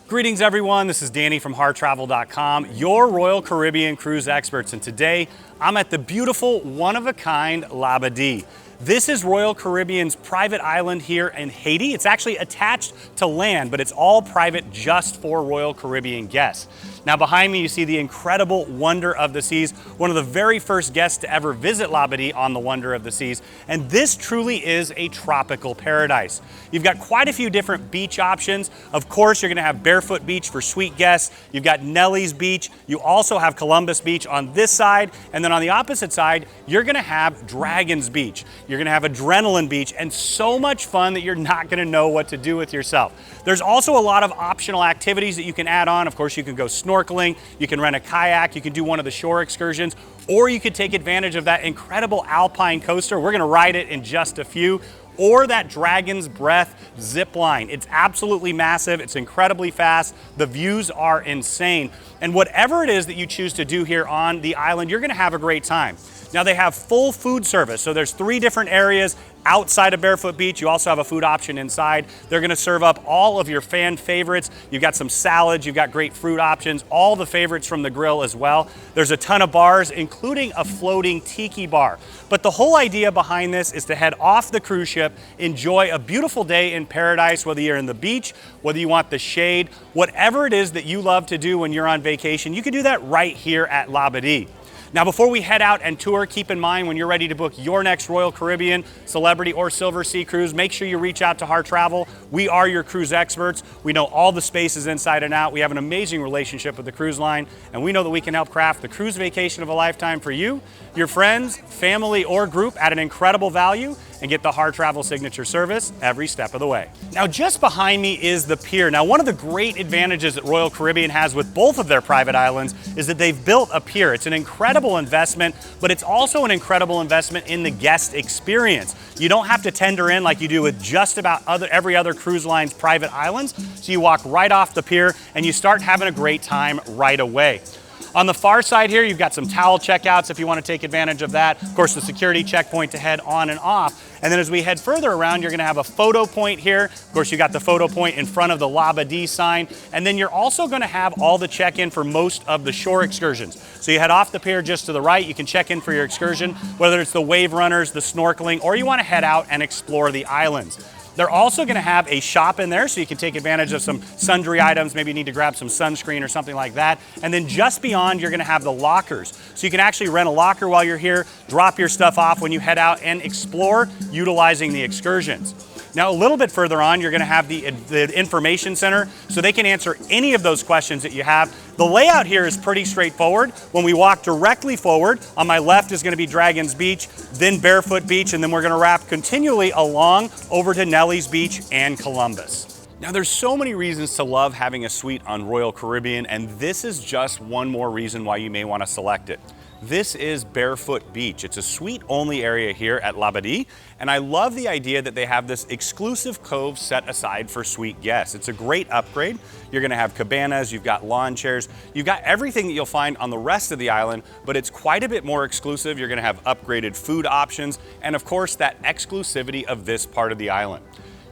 Greetings everyone, this is Danny from HarrTravel.com, your Royal Caribbean cruise experts, and today I'm at the beautiful, one-of-a-kind Labadee. This is Royal Caribbean's private island here in Haiti. It's actually attached to land, but it's all private just for Royal Caribbean guests. Now behind me you see the incredible Wonder of the Seas, one of the very first guests to ever visit Labadee on the Wonder of the Seas, and this truly is a tropical paradise. You've got quite a few different beach options. Of course, you're gonna have Barefoot Beach for sweet guests. You've got Nelly's Beach. You also have Columbus Beach on this side, and then on the opposite side, you're gonna have Dragon's Beach. You're gonna have Adrenaline Beach, and so much fun that you're not gonna know what to do with yourself. There's also a lot of optional activities that you can add on. Of course, you can go snorkeling, you can rent a kayak, you can do one of the shore excursions, or you could take advantage of that incredible Alpine coaster. We're gonna ride it in just a few. Or that Dragon's Breath zip line. It's absolutely massive, it's incredibly fast, the views are insane. And whatever it is that you choose to do here on the island, you're gonna have a great time. Now they have full food service, so there's 3 different areas outside of Barefoot Beach. You also have a food option inside. They're gonna serve up all of your fan favorites. You've got some salads, you've got great fruit options, all the favorites from the grill as well. There's a ton of bars, including a floating tiki bar. But the whole idea behind this is to head off the cruise ship, enjoy a beautiful day in paradise, whether you're in the beach, whether you want the shade, whatever it is that you love to do when you're on vacation, you can do that right here at Labadee. Now, before we head out and tour, keep in mind when you're ready to book your next Royal Caribbean, Celebrity, or Silver Sea cruise, make sure you reach out to Harr Travel. We are your cruise experts. We know all the spaces inside and out. We have an amazing relationship with the cruise line, and we know that we can help craft the cruise vacation of a lifetime for you, your friends, family, or group at an incredible value, and get the Harr Travel signature service every step of the way. Now, just behind me is the pier. Now, one of the great advantages that Royal Caribbean has with both of their private islands is that they've built a pier. It's an incredible investment, but it's also an incredible investment in the guest experience. You don't have to tender in like you do with just about every other cruise line's private islands, so you walk right off the pier and you start having a great time right away. On the far side here, you've got some towel checkouts if you want to take advantage of that. Of course, the security checkpoint to head on and off. And then as we head further around, you're going to have a photo point here. Of course, you got the photo point in front of the Labadee sign. And then you're also going to have all the check-in for most of the shore excursions. So you head off the pier just to the right, you can check in for your excursion, whether it's the wave runners, the snorkeling, or you want to head out and explore the islands. They're also gonna have a shop in there so you can take advantage of some sundry items. Maybe you need to grab some sunscreen or something like that. And then just beyond, you're gonna have the lockers. So you can actually rent a locker while you're here, drop your stuff off when you head out and explore utilizing the excursions. Now, a little bit further on, you're gonna have the information center, so they can answer any of those questions that you have. The layout here is pretty straightforward. When we walk directly forward, on my left is gonna be Dragon's Beach, then Barefoot Beach, and then we're gonna wrap continually along over to Nelly's Beach and Columbus. Now, there's so many reasons to love having a suite on Royal Caribbean, and this is just one more reason why you may wanna select it. This is Barefoot Beach. It's a suite-only area here at Labadee, and I love the idea that they have this exclusive cove set aside for suite guests. It's a great upgrade. You're gonna have cabanas, you've got lawn chairs, you've got everything that you'll find on the rest of the island, but it's quite a bit more exclusive. You're gonna have upgraded food options, and of course, that exclusivity of this part of the island.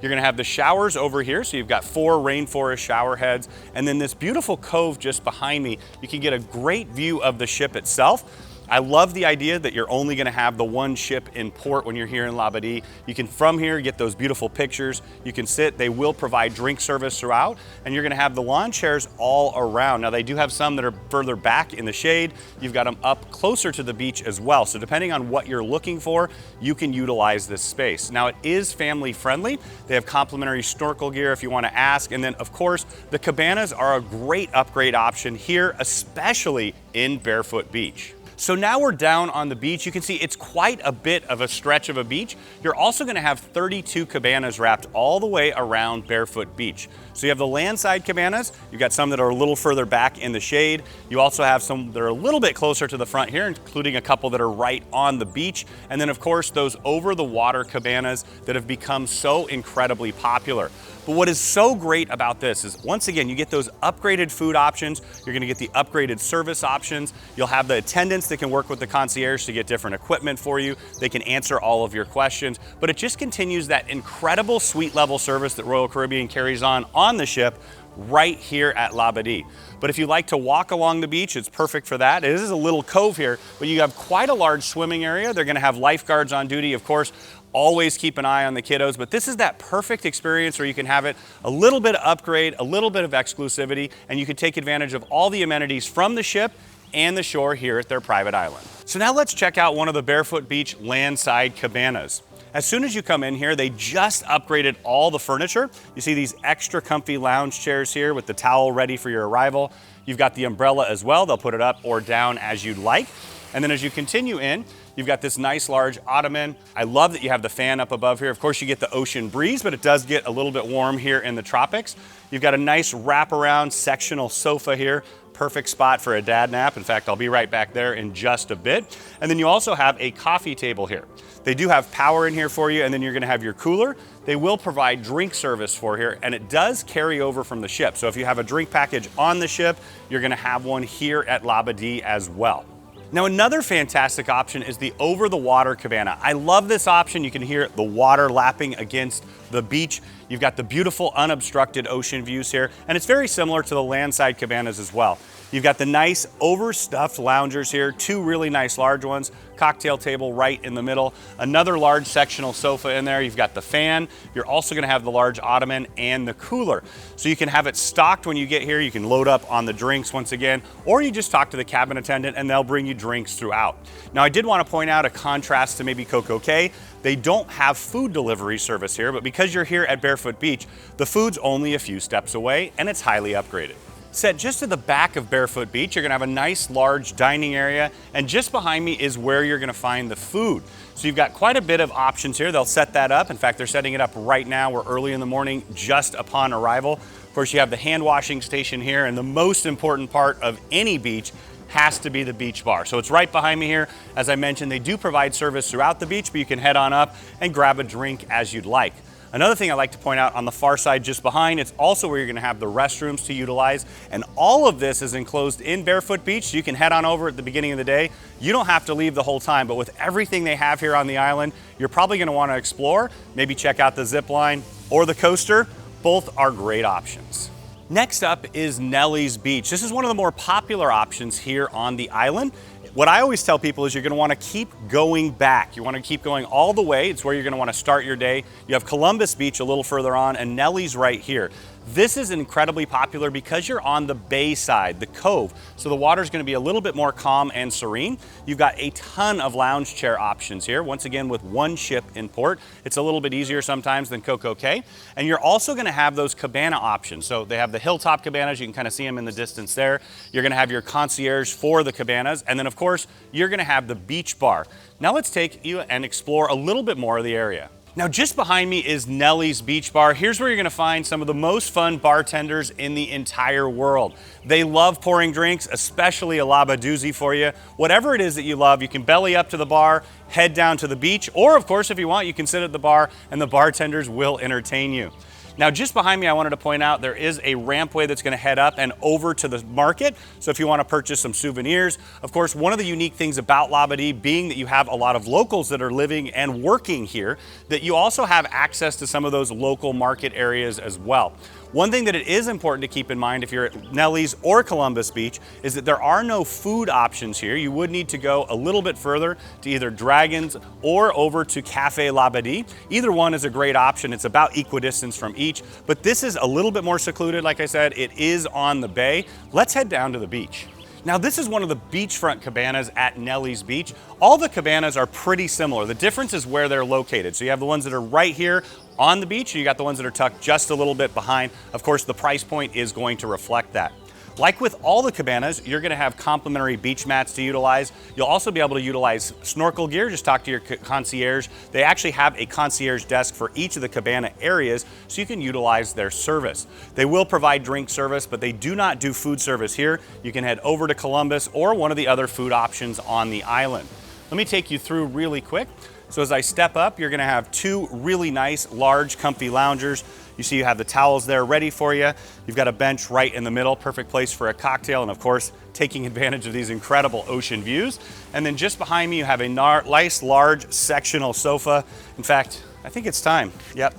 You're gonna have the showers over here, so you've got 4 rainforest shower heads, and then this beautiful cove just behind me, you can get a great view of the ship itself. I love the idea that you're only gonna have the one ship in port when you're here in Labadee. You can, from here, get those beautiful pictures. You can sit, they will provide drink service throughout, and you're gonna have the lawn chairs all around. Now, they do have some that are further back in the shade. You've got them up closer to the beach as well. So depending on what you're looking for, you can utilize this space. Now, it is family friendly. They have complimentary snorkel gear if you wanna ask. And then, of course, the cabanas are a great upgrade option here, especially in Barefoot Beach. So now we're down on the beach. You can see it's quite a bit of a stretch of a beach. You're also gonna have 32 cabanas wrapped all the way around Barefoot Beach. So you have the landside cabanas. You've got some that are a little further back in the shade. You also have some that are a little bit closer to the front here, including a couple that are right on the beach. And then of course, those over the water cabanas that have become so incredibly popular. But what is so great about this is, once again, you get those upgraded food options, you're gonna get the upgraded service options, you'll have the attendants that can work with the concierge to get different equipment for you, they can answer all of your questions, but it just continues that incredible suite level service that Royal Caribbean carries on the ship, right here at Labadee. But if you like to walk along the beach, it's perfect for that. It is a little cove here, but you have quite a large swimming area. They're gonna have lifeguards on duty, of course. Always keep an eye on the kiddos, but this is that perfect experience where you can have it a little bit of upgrade, a little bit of exclusivity, and you can take advantage of all the amenities from the ship and the shore here at their private island. So now let's check out one of the Barefoot Beach landside cabanas. As soon as you come in here, they just upgraded all the furniture. You see these extra comfy lounge chairs here with the towel ready for your arrival. You've got the umbrella as well. They'll put it up or down as you'd like. And then as you continue in, you've got this nice large ottoman. I love that you have the fan up above here. Of course, you get the ocean breeze, but it does get a little bit warm here in the tropics. You've got a nice wraparound sectional sofa here. Perfect spot for a dad nap. In fact, I'll be right back there in just a bit. And then you also have a coffee table here. They do have power in here for you, and then you're gonna have your cooler. They will provide drink service for here, and it does carry over from the ship. So if you have a drink package on the ship, you're gonna have one here at Labadee as well. Now, another fantastic option is the over-the-water cabana. I love this option. You can hear the water lapping against the beach. You've got the beautiful unobstructed ocean views here, and it's very similar to the landside cabanas as well. You've got the nice overstuffed loungers here, two really nice large ones, cocktail table right in the middle, another large sectional sofa in there. You've got the fan. You're also gonna have the large ottoman and the cooler. So you can have it stocked when you get here. You can load up on the drinks once again, or you just talk to the cabin attendant and they'll bring you drinks throughout. Now, I did wanna point out a contrast to maybe Coco Cay. They don't have food delivery service here, but because you're here at Barefoot Beach, the food's only a few steps away and it's highly upgraded. Set just to the back of Barefoot Beach, you're gonna have a nice large dining area, and just behind me is where you're gonna find the food. So you've got quite a bit of options here. They'll set that up. In fact, they're setting it up right now. We're early in the morning, just upon arrival. Of course, you have the hand washing station here, and the most important part of any beach has to be the beach bar. So it's right behind me here. As I mentioned, they do provide service throughout the beach, but you can head on up and grab a drink as you'd like. Another thing I like to point out, on the far side just behind, it's also where you're gonna have the restrooms to utilize, and all of this is enclosed in Barefoot Beach, so you can head on over at the beginning of the day. You don't have to leave the whole time, but with everything they have here on the island, you're probably gonna wanna explore, maybe check out the zipline or the coaster. Both are great options. Next up is Nelly's Beach. This is one of the more popular options here on the island. What I always tell people is you're gonna wanna keep going back. You wanna keep going all the way. It's where you're gonna wanna start your day. You have Columbus Beach a little further on, and Nelly's right here. This is incredibly popular because you're on the bay side, the cove. So the water's gonna be a little bit more calm and serene. You've got a ton of lounge chair options here. Once again, with one ship in port, it's a little bit easier sometimes than Coco Cay. And you're also gonna have those cabana options. So they have the hilltop cabanas. You can kind of see them in the distance there. You're gonna have your concierge for the cabanas. And then of course, you're gonna have the beach bar. Now let's take you and explore a little bit more of the area. Now, just behind me is Nelly's Beach Bar. Here's where you're gonna find some of the most fun bartenders in the entire world. They love pouring drinks, especially a Labadoozy for you. Whatever it is that you love, you can belly up to the bar, head down to the beach, or of course, if you want, you can sit at the bar and the bartenders will entertain you. Now, just behind me, I wanted to point out there is a rampway that's gonna head up and over to the market. So if you wanna purchase some souvenirs, of course, one of the unique things about Labadee being that you have a lot of locals that are living and working here, that you also have access to some of those local market areas as well. One thing that it is important to keep in mind if you're at Nelly's or Columbus Beach is that there are no food options here. You would need to go a little bit further to either Dragons or over to Cafe Labadee. Either one is a great option. It's about equidistance from each, but this is a little bit more secluded. Like I said, it is on the bay. Let's head down to the beach. Now, this is one of the beachfront cabanas at Nelly's Beach. All the cabanas are pretty similar. The difference is where they're located. So you have the ones that are right here on the beach, and you got the ones that are tucked just a little bit behind. Of course, the price point is going to reflect that. Like with all the cabanas, you're gonna have complimentary beach mats to utilize. You'll also be able to utilize snorkel gear. Just talk to your concierge. They actually have a concierge desk for each of the cabana areas, so you can utilize their service. They will provide drink service, but they do not do food service here. You can head over to Columbus or one of the other food options on the island. Let me take you through really quick. So as I step up, you're gonna have two really nice, large, comfy loungers. You see you have the towels there ready for you. You've got a bench right in the middle, perfect place for a cocktail, and of course, taking advantage of these incredible ocean views. And then just behind me, you have a nice, large sectional sofa. In fact, I think it's time. Yep.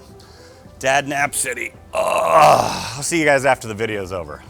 Dad Nap City. Oh, I'll see you guys after the video's over.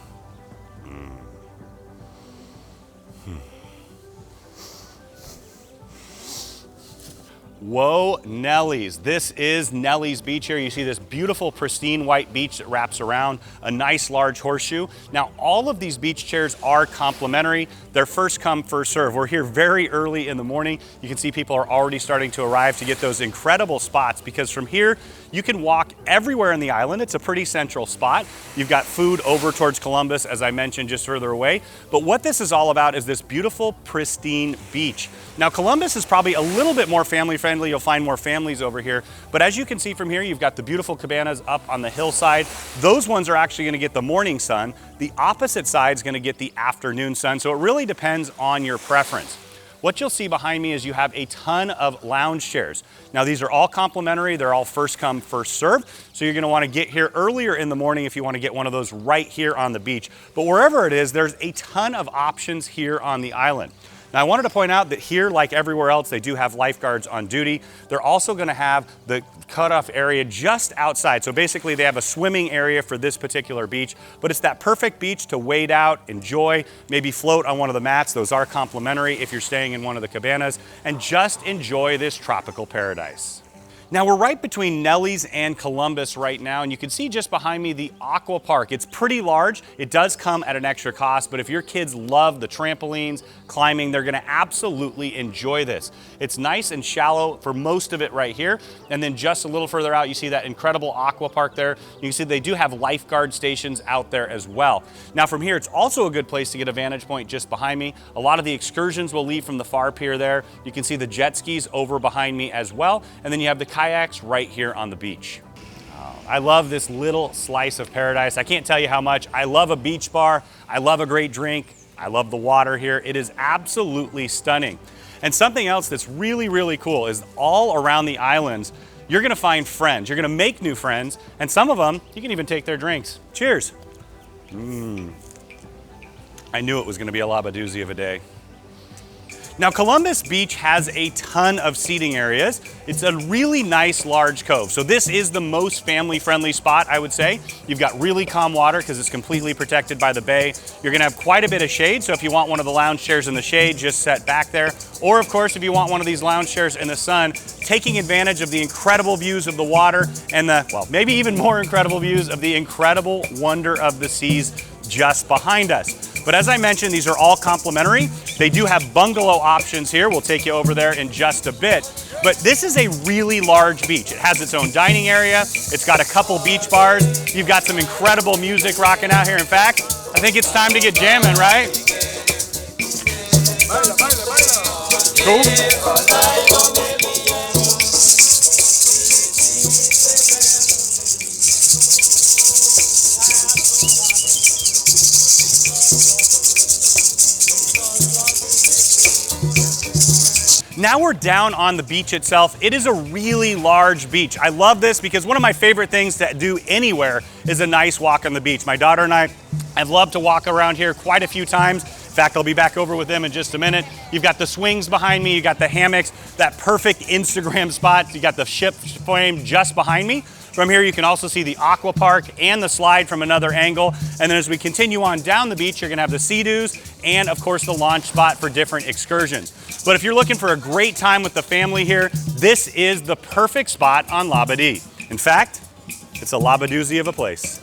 Whoa, Nelly's. This is Nelly's Beach here. You see this beautiful, pristine white beach that wraps around a nice large horseshoe. Now, all of these beach chairs are complimentary. They're first come, first serve. We're here very early in the morning. You can see people are already starting to arrive to get those incredible spots, because from here, you can walk everywhere in the island. It's a pretty central spot. You've got food over towards Columbus, as I mentioned, just further away. But what this is all about is this beautiful, pristine beach. Now, Columbus is probably a little bit more family friendly. You'll find more families over here. But as you can see from here, you've got the beautiful cabanas up on the hillside. Those ones are actually gonna get the morning sun. The opposite side is gonna get the afternoon sun. So it really depends on your preference. What you'll see behind me is you have a ton of lounge chairs. Now, these are all complimentary. They're all first come, first served. So you're gonna wanna get here earlier in the morning if you wanna get one of those right here on the beach. But wherever it is, there's a ton of options here on the island. Now, I wanted to point out that here, like everywhere else, they do have lifeguards on duty. They're also gonna have the cutoff area just outside. So basically they have a swimming area for this particular beach, but it's that perfect beach to wade out, enjoy, maybe float on one of the mats. Those are complimentary if you're staying in one of the cabanas, and just enjoy this tropical paradise. Now, we're right between Nelly's and Columbus right now, and you can see just behind me the aqua park. It's pretty large. It does come at an extra cost, but if your kids love the trampolines, climbing, they're gonna absolutely enjoy this. It's nice and shallow for most of it right here, and then just a little further out, you see that incredible aqua park there. You can see they do have lifeguard stations out there as well. Now, from here, it's also a good place to get a vantage point just behind me. A lot of the excursions will leave from the far pier there. You can see the jet skis over behind me as well, and then you have the kayaks right here on the beach. I love this little slice of paradise. I can't tell you how much. I love a beach bar. I love a great drink. I love the water here. It is absolutely stunning. And something else that's really, really cool is all around the islands, you're gonna find friends. You're gonna make new friends, and some of them, you can even take their drinks. Cheers. I knew it was gonna be a labadoozy of a day. Now, Columbus Beach has a ton of seating areas. It's a really nice large cove. So this is the most family-friendly spot, I would say. You've got really calm water because it's completely protected by the bay. You're gonna have quite a bit of shade, so if you want one of the lounge chairs in the shade, just set back there. Or of course, if you want one of these lounge chairs in the sun, taking advantage of the incredible views of the water and the, well, maybe even more incredible views of the incredible wonder of the seas just behind us. But as I mentioned, these are all complimentary. They do have bungalow options here. We'll take you over there in just a bit. But this is a really large beach. It has its own dining area. It's got a couple beach bars. You've got some incredible music rocking out here. In fact, I think it's time to get jamming, right? Cool. Now we're down on the beach itself. It is a really large beach. I love this because one of my favorite things to do anywhere is a nice walk on the beach. My daughter and I have loved to walk around here quite a few times. In fact, I'll be back over with them in just a minute. You've got the swings behind me, you got the hammocks, that perfect Instagram spot. You got the ship frame just behind me. From here, you can also see the aqua park and the slide from another angle. And then as we continue on down the beach, you're gonna have the sea-doos and of course the launch spot for different excursions. But if you're looking for a great time with the family here, this is the perfect spot on Labadee. In fact, it's a labadoozy of a place.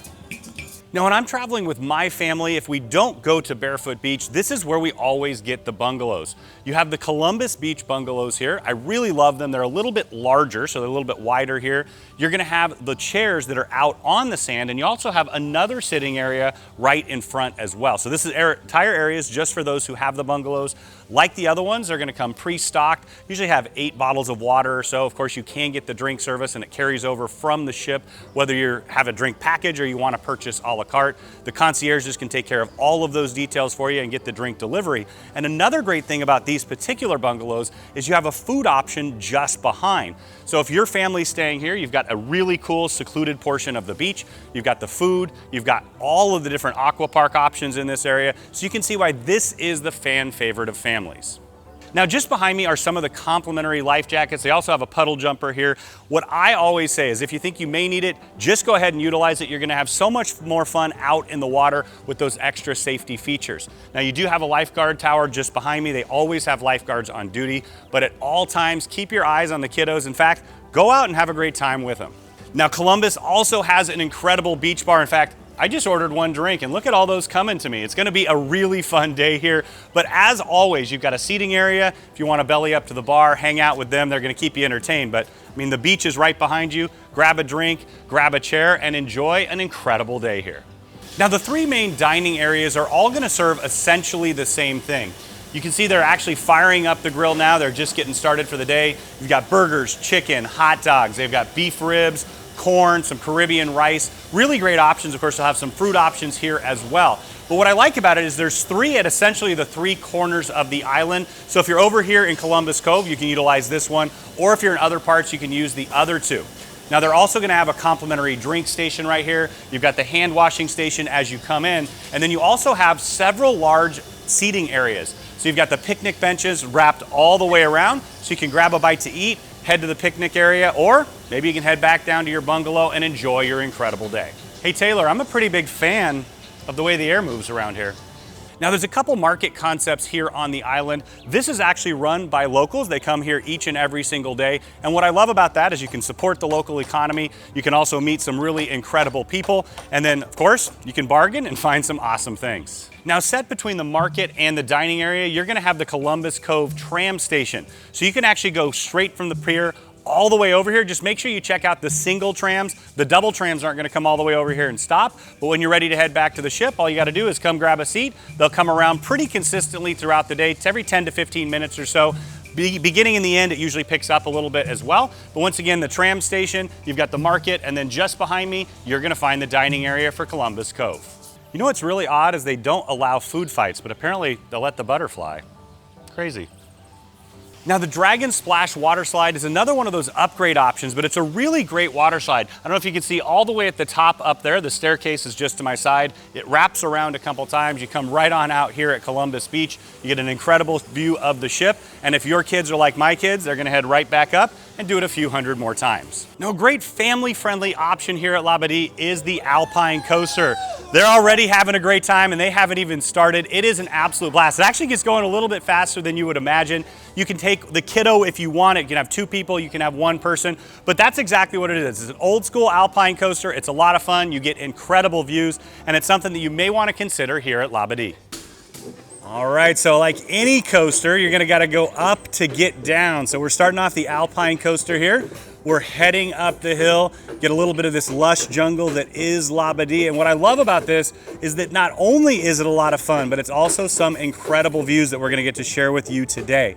Now, when I'm traveling with my family, if we don't go to Barefoot Beach, this is where we always get the bungalows. You have the Columbus Beach bungalows here. I really love them. They're a little bit larger, so they're a little bit wider here. You're gonna have the chairs that are out on the sand, and you also have another sitting area right in front as well. So this is entire areas just for those who have the bungalows. Like the other ones, they're gonna come pre-stocked. Usually have 8 bottles of water or so. Of course, you can get the drink service and it carries over from the ship, whether you have a drink package or you wanna purchase a la carte. The concierges can take care of all of those details for you and get the drink delivery. And another great thing about these particular bungalows is you have a food option just behind. So if your family's staying here, you've got a really cool secluded portion of the beach. You've got the food, you've got all of the different aqua park options in this area. So you can see why this is the fan favorite of families. Now, just behind me are some of the complimentary life jackets. They also have a puddle jumper here. What I always say is if you think you may need it, just go ahead and utilize it. You're gonna have so much more fun out in the water with those extra safety features. Now, you do have a lifeguard tower just behind me. They always have lifeguards on duty, but at all times, keep your eyes on the kiddos. In fact, go out and have a great time with them. Now, Columbus also has an incredible beach bar. In fact, I just ordered one drink and look at all those coming to me. It's gonna be a really fun day here. But as always, you've got a seating area. If you wanna belly up to the bar, hang out with them, they're gonna keep you entertained. But I mean, the beach is right behind you. Grab a drink, grab a chair, and enjoy an incredible day here. Now, the three main dining areas are all gonna serve essentially the same thing. You can see they're actually firing up the grill now. They're just getting started for the day. You've got burgers, chicken, hot dogs. They've got beef ribs, corn, some Caribbean rice. Really great options. Of course, they'll have some fruit options here as well. But what I like about it is there's three at essentially the three corners of the island. So if you're over here in Columbus Cove, you can utilize this one, or if you're in other parts, you can use the other two. Now, they're also gonna have a complimentary drink station right here. You've got the hand washing station as you come in, and then you also have several large seating areas. So you've got the picnic benches wrapped all the way around, so you can grab a bite to eat, head to the picnic area, or maybe you can head back down to your bungalow and enjoy your incredible day. Hey Taylor, I'm a pretty big fan of the way the air moves around here. Now, there's a couple market concepts here on the island. This is actually run by locals. They come here each and every single day. And what I love about that is you can support the local economy. You can also meet some really incredible people. And then, of course, you can bargain and find some awesome things. Now, set between the market and the dining area, you're gonna have the Columbus Cove tram station. So you can actually go straight from the pier all the way over here. Just make sure you check out the single trams. The double trams aren't gonna come all the way over here and stop, but when you're ready to head back to the ship, all you gotta do is come grab a seat. They'll come around pretty consistently throughout the day. It's every 10 to 15 minutes or so. Beginning and the end, it usually picks up a little bit as well. But once again, the tram station, you've got the market, and then just behind me, you're gonna find the dining area for Columbus Cove. You know what's really odd is they don't allow food fights, but apparently they'll let the butterfly. Crazy. Now, the Dragon Splash water slide is another one of those upgrade options, but it's a really great water slide. I don't know if you can see all the way at the top up there. The staircase is just to my side. It wraps around a couple times. You come right on out here at Columbus Beach. You get an incredible view of the ship. And if your kids are like my kids, they're gonna head right back up and do it a few hundred more times. Now, a great family-friendly option here at Labadee is the Alpine coaster. They're already having a great time and they haven't even started. It is an absolute blast. It actually gets going a little bit faster than you would imagine. You can take the kiddo if you want it. You can have two people, you can have one person, but that's exactly what it is. It's an old school Alpine coaster. It's a lot of fun. You get incredible views, and it's something that you may want to consider here at Labadee. All right, so like any coaster, you're gonna gotta go up to get down. So we're starting off the Alpine coaster here. We're heading up the hill, get a little bit of this lush jungle that is Labadee. And what I love about this is that not only is it a lot of fun, but it's also some incredible views that we're gonna get to share with you today.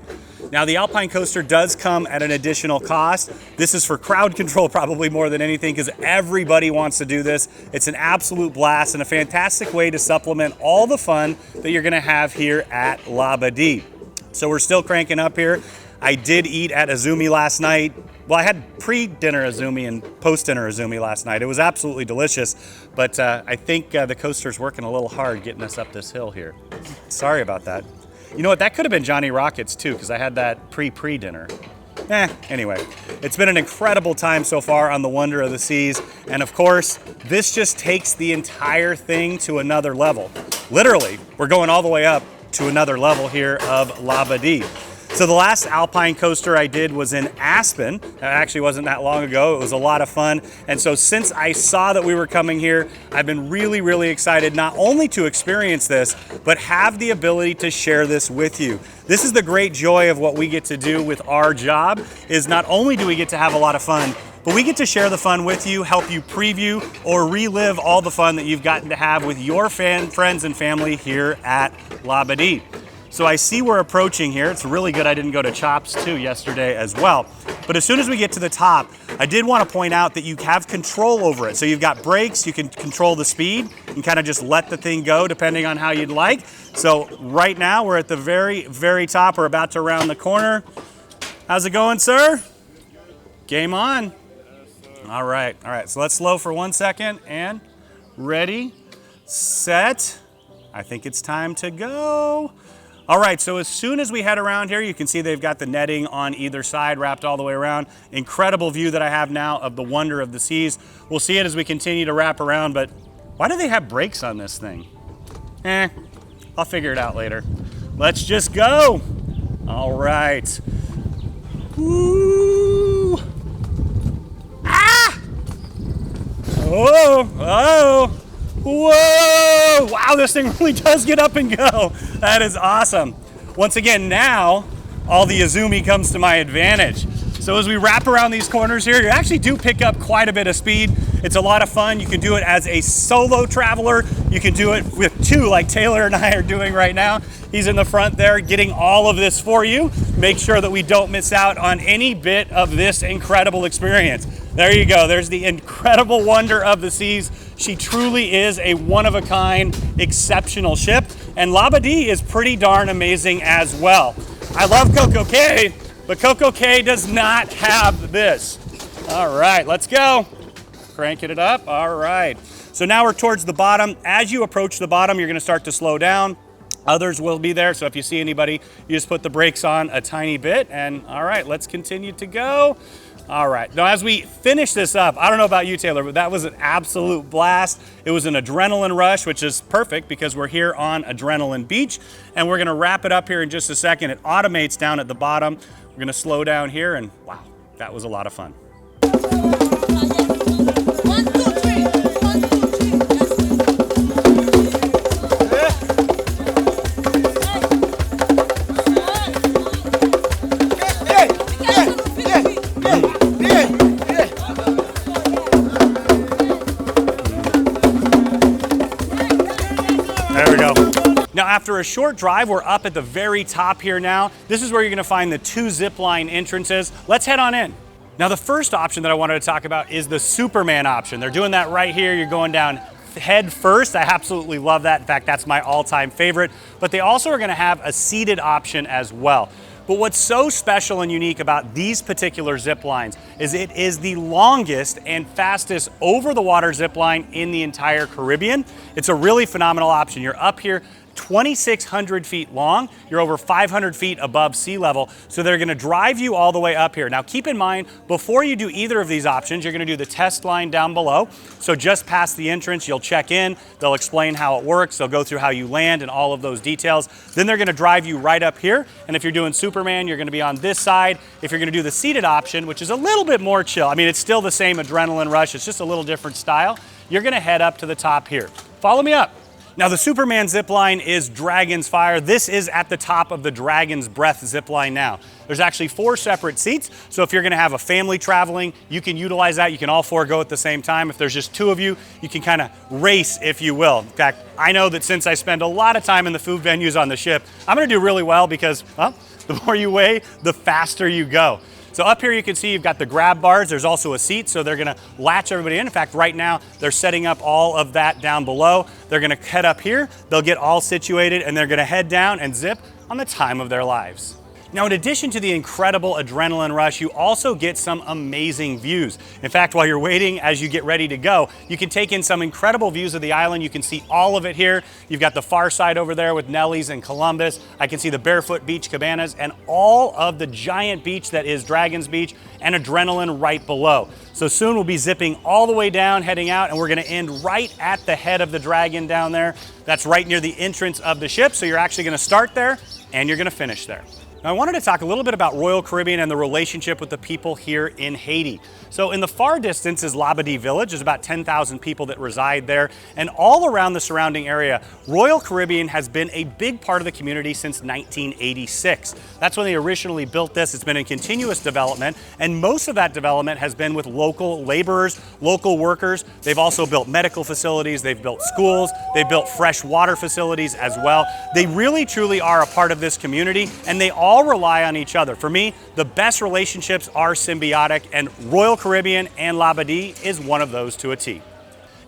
Now, the Alpine coaster does come at an additional cost. This is for crowd control probably more than anything because everybody wants to do this. It's an absolute blast and a fantastic way to supplement all the fun that you're gonna have here at Labadee. So we're still cranking up here. I did eat at Azumi last night. Well, I had pre-dinner Azumi and post-dinner Azumi last night. It was absolutely delicious, but I think the coaster's working a little hard getting us up this hill here. Sorry about that. You know what, that could have been Johnny Rockets too, because I had that pre-dinner. Anyway, it's been an incredible time so far on the Wonder of the Seas, and of course, this just takes the entire thing to another level. Literally, we're going all the way up to another level here of Labadee. So the last Alpine coaster I did was in Aspen. It actually wasn't that long ago. It was a lot of fun. And so since I saw that we were coming here, I've been really, really excited not only to experience this, but have the ability to share this with you. This is the great joy of what we get to do with our job, is not only do we get to have a lot of fun, but we get to share the fun with you, help you preview or relive all the fun that you've gotten to have with your friends and family here at Labadee. So I see we're approaching here. It's really good I didn't go to Chops too yesterday as well. But as soon as we get to the top, I did want to point out that you have control over it. So you've got brakes, you can control the speed and kind of just let the thing go depending on how you'd like. So right now we're at the very, very top. We're about to round the corner. How's it going, sir? Game on. All right, so let's slow for 1 second and ready, set. I think it's time to go. All right, so as soon as we head around here, you can see they've got the netting on either side wrapped all the way around. Incredible view that I have now of the wonder of the seas. We'll see it as we continue to wrap around, but why do they have brakes on this thing? I'll figure it out later. Let's just go. All right. Woo! Ah! Oh, oh, whoa! Wow, this thing really does get up and go. That is awesome. Once again, now all the Azumi comes to my advantage. So as we wrap around these corners here, you actually do pick up quite a bit of speed. It's a lot of fun. You can do it as a solo traveler. You can do it with two, like Taylor and I are doing right now. He's in the front there getting all of this for you. Make sure that we don't miss out on any bit of this incredible experience. There you go. There's the incredible wonder of the seas. She truly is a one-of-a-kind, exceptional ship. And Labadee is pretty darn amazing as well. I love Coco Cay, but Coco Cay does not have this. All right, let's go. Cranking it up. All right. So now we're towards the bottom. As you approach the bottom, you're going to start to slow down. Others will be there, so if you see anybody, you just put the brakes on a tiny bit, and all right, let's continue to go. All right, now as we finish this up, I don't know about you, Taylor, but that was an absolute blast. It was an adrenaline rush, which is perfect because we're here on Adrenaline Beach, and we're gonna wrap it up here in just a second. It automates down at the bottom. We're gonna slow down here, and wow, that was a lot of fun. Now, after a short drive, we're up at the very top here now. This is where you're gonna find the two zipline entrances. Let's head on in. Now, the first option that I wanted to talk about is the Superman option. They're doing that right here. You're going down head first. I absolutely love that. In fact, that's my all-time favorite. But they also are gonna have a seated option as well. But what's so special and unique about these particular zip lines is it is the longest and fastest over-the-water zip line in the entire Caribbean. It's a really phenomenal option. You're up here 2,600 feet long. You're over 500 feet above sea level. So they're gonna drive you all the way up here. Now keep in mind, before you do either of these options, you're gonna do the test line down below. So just past the entrance, you'll check in. They'll explain how it works. They'll go through how you land and all of those details. Then they're gonna drive you right up here. And if you're doing Superman, you're gonna be on this side. If you're gonna do the seated option, which is a little bit more chill, I mean, it's still the same adrenaline rush. It's just a little different style. You're gonna head up to the top here. Follow me up. Now the Superman zipline is Dragon's Fire. This is at the top of the Dragon's Breath zipline now. There's actually 4 separate seats, so if you're gonna have a family traveling, you can utilize that. You can all 4 go at the same time. If there's just 2 of you, you can kind of race, if you will. In fact, I know that since I spend a lot of time in the food venues on the ship, I'm gonna do really well because, well, the more you weigh, the faster you go. So up here you can see you've got the grab bars. There's also a seat, so they're gonna latch everybody in. In fact, right now, they're setting up all of that down below. They're gonna head up here, they'll get all situated, and they're gonna head down and zip on the time of their lives. Now, in addition to the incredible adrenaline rush, you also get some amazing views. In fact, while you're waiting, as you get ready to go, you can take in some incredible views of the island. You can see all of it here. You've got the far side over there with Nelly's and Columbus. I can see the Barefoot beach cabanas and all of the giant beach that is Dragon's Beach and Adrenaline right below. So soon we'll be zipping all the way down, heading out, and we're gonna end right at the head of the Dragon down there. That's right near the entrance of the ship. So you're actually gonna start there and you're gonna finish there. Now, I wanted to talk a little bit about Royal Caribbean and the relationship with the people here in Haiti. So in the far distance is Labadee Village. There's about 10,000 people that reside there. And all around the surrounding area, Royal Caribbean has been a big part of the community since 1986. That's when they originally built this. It's been in continuous development. And most of that development has been with local laborers, local workers. They've also built medical facilities. They've built schools. They've built fresh water facilities as well. They really, truly are a part of this community, and they all rely on each other. For me, the best relationships are symbiotic, and Royal Caribbean and Labadee is one of those to a T.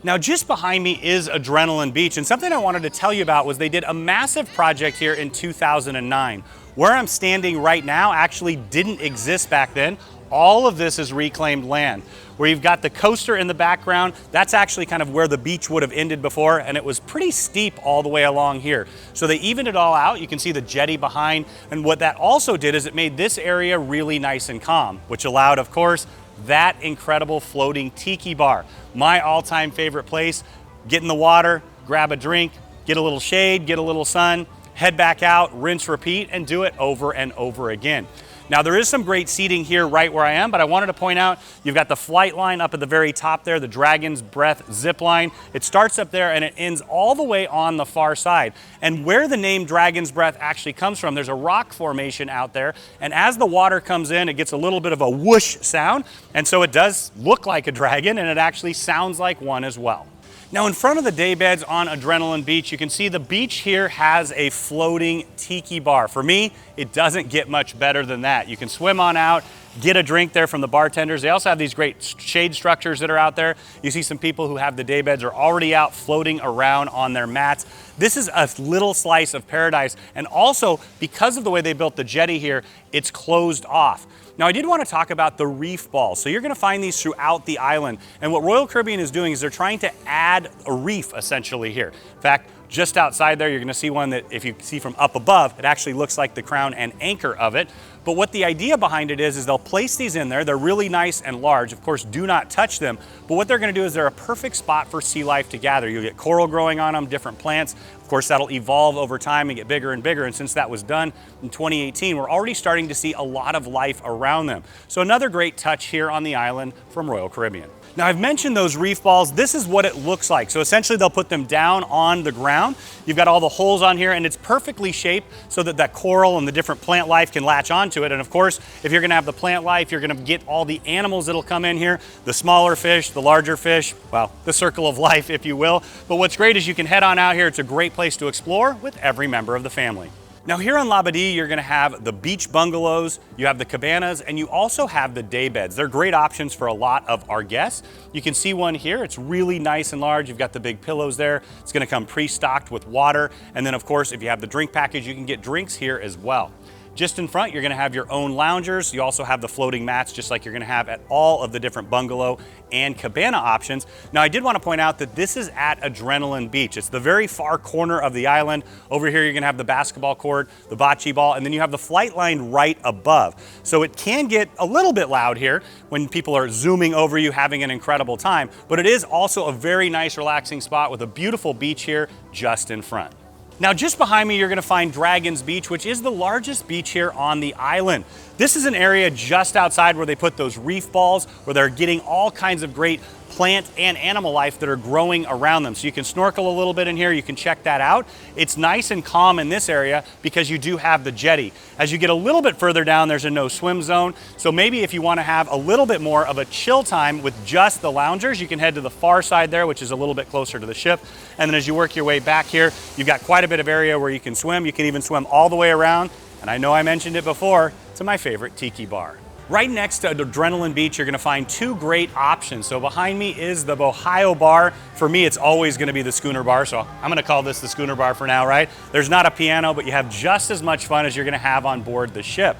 Now, just behind me is Adrenaline Beach, and something I wanted to tell you about was they did a massive project here in 2009. Where I'm standing right now actually didn't exist back then. All of this is reclaimed land. where you've got the coaster in the background. That's actually kind of where the beach would have ended before, and it was pretty steep all the way along here. So they evened it all out. You can see the jetty behind, and what that also did is it made this area really nice and calm, which allowed, of course, that incredible floating tiki bar. My all-time favorite place. Get in the water, grab a drink, get a little shade, get a little sun, head back out, rinse, repeat, and do it over and over again. Now there is some great seating here right where I am, but I wanted to point out you've got the flight line up at the very top there, the Dragon's Breath zip line. It starts up there and it ends all the way on the far side. And where the name Dragon's Breath actually comes from, there's a rock formation out there, and as the water comes in, it gets a little bit of a whoosh sound, and so it does look like a dragon, and it actually sounds like one as well. Now in front of the day beds on Adrenaline Beach, you can see the beach here has a floating tiki bar. For me, it doesn't get much better than that. You can swim on out, get a drink there from the bartenders. They also have these great shade structures that are out there. You see some people who have the day beds are already out floating around on their mats. This is a little slice of paradise, and also because of the way they built the jetty here, it's closed off. Now I did want to talk about the reef balls. So you're going to find these throughout the island, and what Royal Caribbean is doing is they're trying to add a reef essentially here. In fact, just outside there, you're going to see one that if you see from up above, it actually looks like the crown and anchor of it. But what the idea behind it is they'll place these in there. They're really nice and large. Of course, do not touch them. But what they're going to do is they're a perfect spot for sea life to gather. You'll get coral growing on them, different plants. Of course, that'll evolve over time and get bigger and bigger. And since that was done in 2018, we're already starting to see a lot of life around them. So another great touch here on the island from Royal Caribbean. Now I've mentioned those reef balls. This is what it looks like. So essentially they'll put them down on the ground. You've got all the holes on here, and it's perfectly shaped so that that coral and the different plant life can latch onto it. And of course, if you're gonna have the plant life, you're gonna get all the animals that'll come in here, the smaller fish, the larger fish, well, the circle of life, if you will. But what's great is you can head on out here. It's a great place to explore with every member of the family. Now here on Labadee, you're gonna have the beach bungalows, you have the cabanas, and you also have the day beds. They're great options for a lot of our guests. You can see one here. It's really nice and large. You've got the big pillows there. It's gonna come pre-stocked with water. And then of course, if you have the drink package, you can get drinks here as well. Just in front, you're gonna have your own loungers. You also have the floating mats, just like you're gonna have at all of the different bungalow and cabana options. Now, I did wanna point out that this is at Adrenaline Beach. It's the very far corner of the island. Over here, you're gonna have the basketball court, the bocce ball, and then you have the flight line right above. So it can get a little bit loud here when people are zooming over you, having an incredible time, but it is also a very nice, relaxing spot with a beautiful beach here just in front. Now just behind me, you're gonna find Dragon's Beach, which is the largest beach here on the island. This is an area just outside where they put those reef balls, where they're getting all kinds of great plant and animal life that are growing around them. So you can snorkel a little bit in here, you can check that out. It's nice and calm in this area because you do have the jetty. As you get a little bit further down, there's a no swim zone. So maybe if you want to have a little bit more of a chill time with just the loungers, you can head to the far side there, which is a little bit closer to the ship. And then as you work your way back here, you've got quite a bit of area where you can swim. You can even swim all the way around. And I know I mentioned it before, to my favorite tiki bar. Right next to Adrenaline Beach, you're gonna find two great options. So behind me is the Bohio Bar. For me, it's always gonna be the Schooner Bar, so I'm gonna call this the Schooner Bar for now, right? There's not a piano, but you have just as much fun as you're gonna have on board the ship.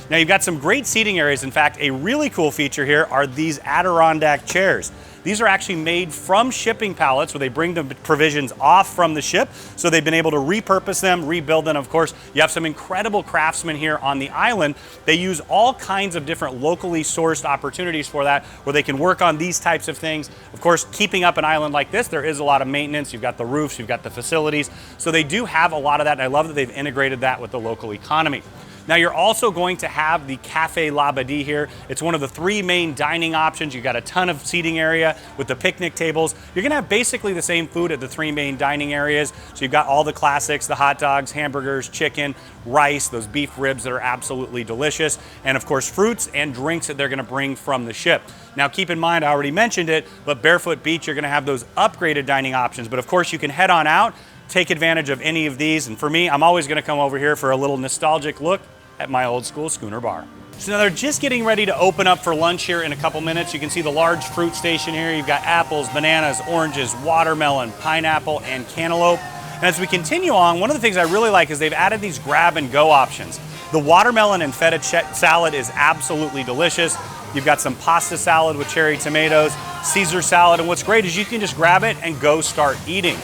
Now you've got some great seating areas. In fact, a really cool feature here are these Adirondack chairs. These are actually made from shipping pallets where they bring the provisions off from the ship. So they've been able to repurpose them, rebuild them. Of course, you have some incredible craftsmen here on the island. They use all kinds of different locally sourced opportunities for that, where they can work on these types of things. Of course, keeping up an island like this, there is a lot of maintenance. You've got the roofs, you've got the facilities. So they do have a lot of that, and I love that they've integrated that with the local economy. Now you're also going to have the Cafe Labadee here. It's one of the three main dining options. You've got a ton of seating area with the picnic tables. You're gonna have basically the same food at the three main dining areas. So you've got all the classics, the hot dogs, hamburgers, chicken, rice, those beef ribs that are absolutely delicious, and of course fruits and drinks that they're gonna bring from the ship. Now keep in mind, I already mentioned it, but Barefoot Beach, you're gonna have those upgraded dining options. But of course you can head on out, take advantage of any of these. And for me, I'm always gonna come over here for a little nostalgic look at my old school Schooner Bar. So now they're just getting ready to open up for lunch here in a couple minutes. You can see the large fruit station here. You've got apples, bananas, oranges, watermelon, pineapple, and cantaloupe. And as we continue on, one of the things I really like is they've added these grab and go options. The watermelon and feta salad is absolutely delicious. You've got some pasta salad with cherry tomatoes, Caesar salad, and what's great is you can just grab it and go start eating.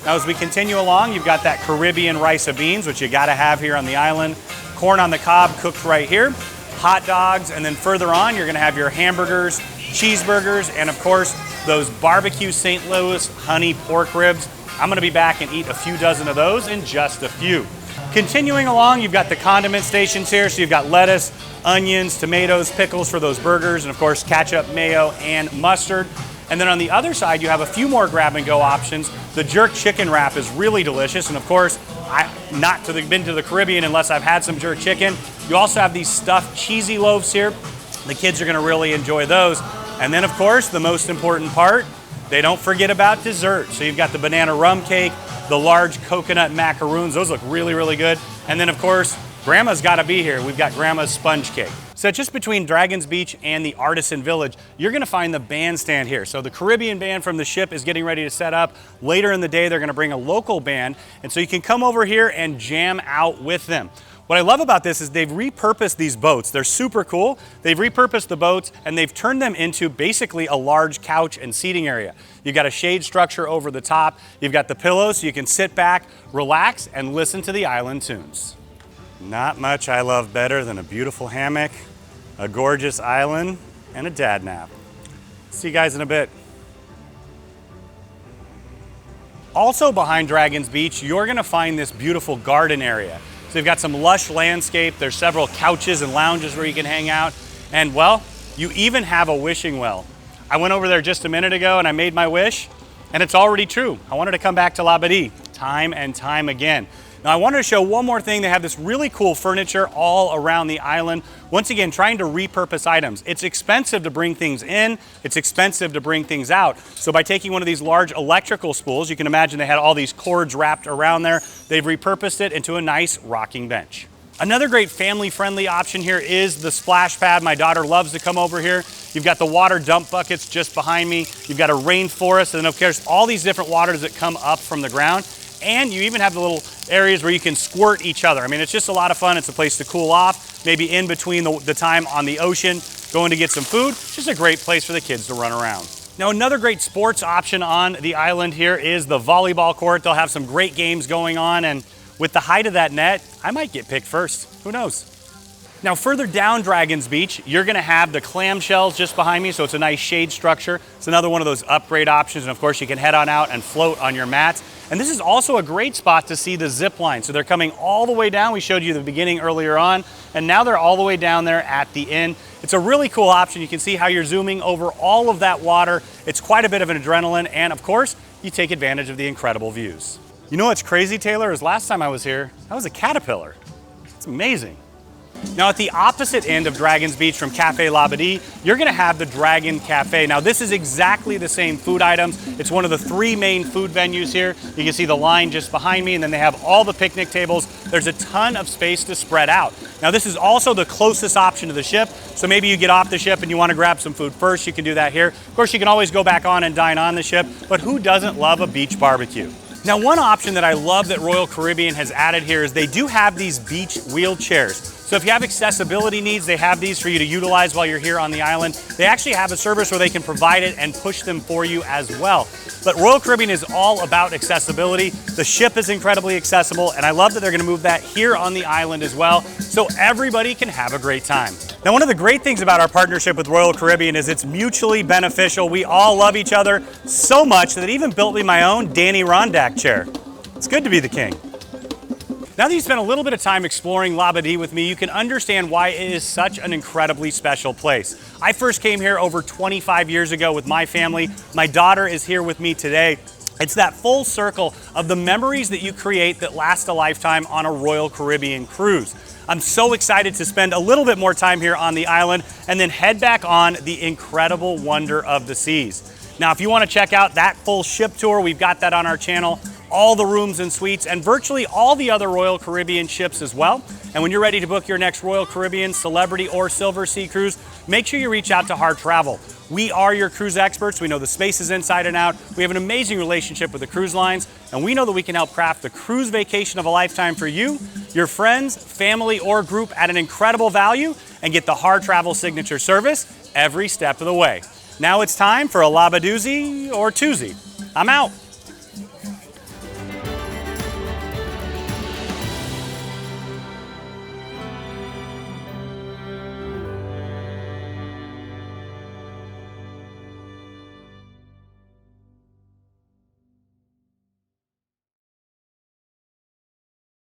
Now as we continue along, you've got that Caribbean rice and beans, which you gotta have here on the island, corn on the cob cooked right here, hot dogs, and then further on, you're gonna have your hamburgers, cheeseburgers, and of course, those barbecue St. Louis honey pork ribs. I'm gonna be back and eat a few dozen of those in just a few. Continuing along, you've got the condiment stations here. So you've got lettuce, onions, tomatoes, pickles for those burgers, and of course, ketchup, mayo, and mustard. And then on the other side, you have a few more grab and go options. The jerk chicken wrap is really delicious. And of course, I've not been to the Caribbean unless I've had some jerk chicken. You also have these stuffed cheesy loaves here. The kids are gonna really enjoy those. And then of course, the most important part, they don't forget about dessert. So you've got the banana rum cake, the large coconut macaroons. Those look really, really good. And then of course, Grandma's gotta be here. We've got Grandma's sponge cake. So just between Dragons Beach and the Artisan Village, you're gonna find the bandstand here. So the Caribbean band from the ship is getting ready to set up. Later in the day, they're gonna bring a local band. And so you can come over here and jam out with them. What I love about this is they've repurposed these boats. They're super cool. They've repurposed the boats and they've turned them into basically a large couch and seating area. You've got a shade structure over the top. You've got the pillows so you can sit back, relax, and listen to the island tunes. Not much I love better than a beautiful hammock, a gorgeous island, and a dad nap. See you guys in a bit. Also behind Dragons Beach, you're gonna find this beautiful garden area. So you've got some lush landscape. There's several couches and lounges where you can hang out. And well, you even have a wishing well. I went over there just a minute ago and I made my wish and it's already true. I wanted to come back to Labadee time and time again. Now I wanted to show one more thing. They have this really cool furniture all around the island. Once again, trying to repurpose items. It's expensive to bring things in. It's expensive to bring things out. So by taking one of these large electrical spools, you can imagine they had all these cords wrapped around there. They've repurposed it into a nice rocking bench. Another great family-friendly option here is the splash pad. My daughter loves to come over here. You've got the water dump buckets just behind me. You've got a rainforest, and of course, all these different waters that come up from the ground. And you even have the little areas where you can squirt each other. I mean, it's just a lot of fun. It's a place to cool off, maybe in between the time on the ocean, going to get some food. It's just a great place for the kids to run around. Now, another great sports option on the island here is the volleyball court. They'll have some great games going on, and with the height of that net, I might get picked first. Who knows? Now, further down Dragons Beach, you're gonna have the clamshells just behind me, so it's a nice shade structure. It's another one of those upgrade options, and of course, you can head on out and float on your mats. And this is also a great spot to see the zip line. So they're coming all the way down. We showed you the beginning earlier on, and now they're all the way down there at the end. It's a really cool option. You can see how you're zooming over all of that water. It's quite a bit of an adrenaline, and of course, you take advantage of the incredible views. You know what's crazy, Taylor, is last time I was here, I was a caterpillar. It's amazing. Now at the opposite end of Dragons Beach from Cafe Labadee, you're gonna have the Dragon Cafe. Now this is exactly the same food items. It's one of the 3 main food venues here. You can see the line just behind me, and then they have all the picnic tables. There's a ton of space to spread out. Now this is also the closest option to the ship, so maybe you get off the ship and you wanna grab some food first, you can do that here. Of course, you can always go back on and dine on the ship, but who doesn't love a beach barbecue? Now, one option that I love that Royal Caribbean has added here is they do have these beach wheelchairs. So if you have accessibility needs, they have these for you to utilize while you're here on the island. They actually have a service where they can provide it and push them for you as well. But Royal Caribbean is all about accessibility. The ship is incredibly accessible, and I love that they're gonna move that here on the island as well, so everybody can have a great time. Now, one of the great things about our partnership with Royal Caribbean is it's mutually beneficial. We all love each other so much that it even built me my own Danny Rondak chair. It's good to be the king. Now that you spent a little bit of time exploring Labadee with me, you can understand why it is such an incredibly special place. I first came here over 25 years ago with my family. My daughter is here with me today. It's that full circle of the memories that you create that last a lifetime on a Royal Caribbean cruise. I'm so excited to spend a little bit more time here on the island and then head back on the incredible wonder of the seas. Now, if you want to check out that full ship tour, we've got that on our channel. All the rooms and suites, and virtually all the other Royal Caribbean ships as well. And when you're ready to book your next Royal Caribbean, Celebrity, or Silver Sea cruise, make sure you reach out to Harr Travel. We are your cruise experts. We know the spaces inside and out. We have an amazing relationship with the cruise lines, and we know that we can help craft the cruise vacation of a lifetime for you, your friends, family, or group at an incredible value, and get the Harr Travel signature service every step of the way. Now it's time for a labadoozy or twosie. I'm out.